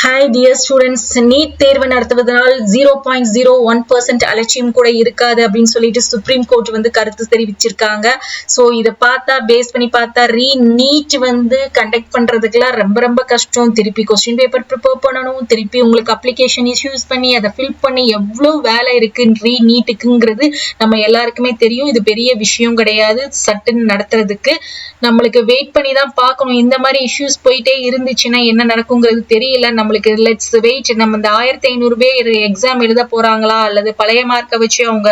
Hi dear students, NEET தேர்வு நடத்துவதனால் 0.01% அலட்சியம் கூட இருக்காது அப்படின்னு சொல்லிட்டு சுப்ரீம் கோர்ட் வந்து கருத்து தெரிவிச்சிருக்காங்க. ஸோ இதை பார்த்தா பேஸ் பண்ணி பார்த்தா நீட் வந்து கண்டக்ட் பண்றதுக்குலாம் ரொம்ப கஷ்டம். திருப்பி கொஸ்டின் பேப்பர் ப்ரிப்பேர் பண்ணணும், திருப்பி உங்களுக்கு அப்ளிகேஷன் இஷ்யூஸ் பண்ணி அதை ஃபில் பண்ணி எவ்வளவு வேலை இருக்கு நீட்டுக்குங்கிறது நம்ம எல்லாருக்குமே தெரியும். இது பெரிய விஷயம் கிடையாது சட்டுன்னு நடத்துறதுக்கு. நம்மளுக்கு வெயிட் பண்ணி தான் பார்க்கணும். இந்த மாதிரி இஷ்யூஸ் போயிட்டே இருந்துச்சுன்னா என்ன நடக்குங்கிறது தெரியல. நம்மளுக்கு லெட்ஸ் வெயிட். நம்ம இந்த 1500 பேர் எக்ஸாம் எழுத போறாங்களா, அல்லது பழைய மார்க்கை வச்சு அவங்க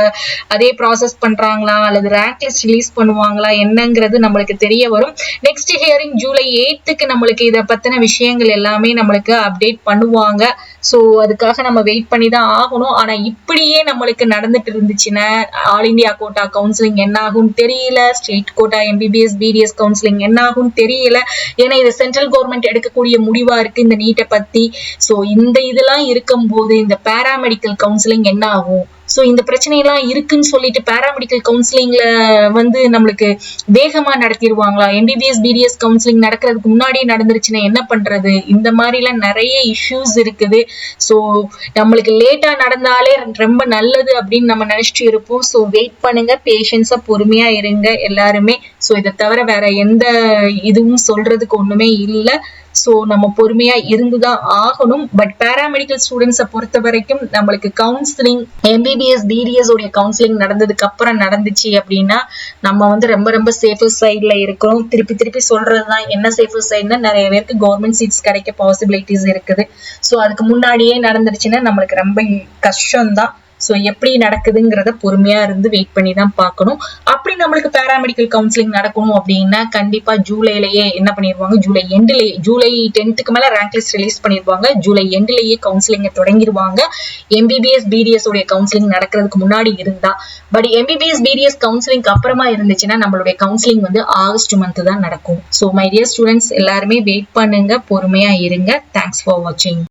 அதே ப்ராசஸ் பண்றாங்களா, அல்லது ரேங்க் லிஸ்ட் ரிலீஸ் பண்ணுவாங்களா என்னங்கிறது நம்மளுக்கு தெரிய வரும். நெக்ஸ்ட் ஹியரிங் ஜூலை 8க்கு நம்மளுக்கு இதை பத்தின விஷயங்கள் எல்லாமே நம்மளுக்கு அப்டேட் பண்ணுவாங்க. ஸோ அதுக்காக நம்ம வெயிட் பண்ணி தான் ஆகணும். ஆனா இப்படியே நம்மளுக்கு நடந்துட்டு இருந்துச்சுன்னா ஆல் இண்டியா கோட்டா கவுன்சிலிங் என்ன ஆகும் தெரியல, state quota MBBS BDS counselling என்ன ஆகும் தெரியல. ஏன்னா இது சென்ட்ரல் கவர்மெண்ட் எடுக்கக்கூடிய முடிவா இருக்கு இந்த நீட்டை பத்தி. ஸோ இந்த இதெல்லாம் இருக்கும்போது இந்த பேராமெடிக்கல் கவுன்சிலிங் என்ன ஆகும்? ஸோ இந்த பிரச்சனையெல்லாம் இருக்குன்னு சொல்லிட்டு பேராமெடிக்கல் கவுன்சிலிங்ல வந்து நம்மளுக்கு வேகமா நடத்திடுவாங்களா? எம்பிபிஎஸ் பிடிஎஸ் கவுன்சிலிங் நடக்கிறதுக்கு முன்னாடியே நடந்துருச்சுன்னா என்ன பண்றது? இந்த மாதிரிலாம் நிறைய இஷ்யூஸ் இருக்குது. ஸோ நம்மளுக்கு லேட்டா நடந்தாலே ரொம்ப நல்லது அப்படின்னு நம்ம நினைச்சிட்டு இருப்போம். ஸோ வெயிட் பண்ணுங்க, பேஷன்ஸா பொறுமையா இருங்க எல்லாருமே. ஸோ இதை தவிர வேற எந்த இதுவும் சொல்றதுக்கு ஒண்ணுமே இல்லை. ஸோ நம்ம பொறுமையா இருந்துதான் ஆகணும். பட் பேராமெடிக்கல் ஸ்டூடெண்ட்ஸை பொறுத்த வரைக்கும் நம்மளுக்கு கவுன்சிலிங் எம்பிபிஎஸ் பிடிஎஸ் உடைய கவுன்சிலிங் நடந்ததுக்கு அப்புறம் நடந்துச்சு அப்படின்னா நம்ம வந்து ரொம்ப சேஃபர் சைட்ல இருக்கிறோம். திருப்பி சொல்றதுதான் என்ன சேஃபர் சைட்னா நிறைய பேருக்கு கவர்மெண்ட் சீட்ஸ் கிடைக்க பாசிபிலிட்டிஸ் இருக்குது. ஸோ அதுக்கு முன்னாடியே நடந்துருச்சுன்னா நம்மளுக்கு ரொம்ப கஷ்டம்தான். ஸோ எப்படி நடக்குதுங்கிறத பொறுமையா இருந்து வெயிட் பண்ணி தான் பார்க்கணும். அப்படி நம்மளுக்கு பேராமெடிக்கல் கவுன்சிலிங் நடக்கணும் அப்படின்னா கண்டிப்பா ஜூலைலயே என்ன பண்ணிடுவாங்க, ஜூலை 10க்கு மேல ரேங்க் லிஸ்ட் ரிலீஸ் பண்ணிடுவாங்க. ஜூலை எண்ட்லயே கவுன்சிலிங்கை தொடங்கிடுவாங்க. எம்பிபிஎஸ் பிடிஎஸ் உடைய கவுன்சிலிங் நடக்கிறதுக்கு முன்னாடி இருந்தா. பட் எம்பிபிஎஸ் பிடிஎஸ் கவுன்சிலிங் அப்புறமா இருந்துச்சுன்னா நம்மளுடைய கவுன்சிலிங் வந்து ஆகஸ்ட் மந்த் தான் நடக்கும். ஸோ மை டியர் ஸ்டூடெண்ட்ஸ் எல்லாருமே வெயிட் பண்ணுங்க, பொறுமையா இருங்க. தேங்க்ஸ் ஃபார் வாட்சிங்.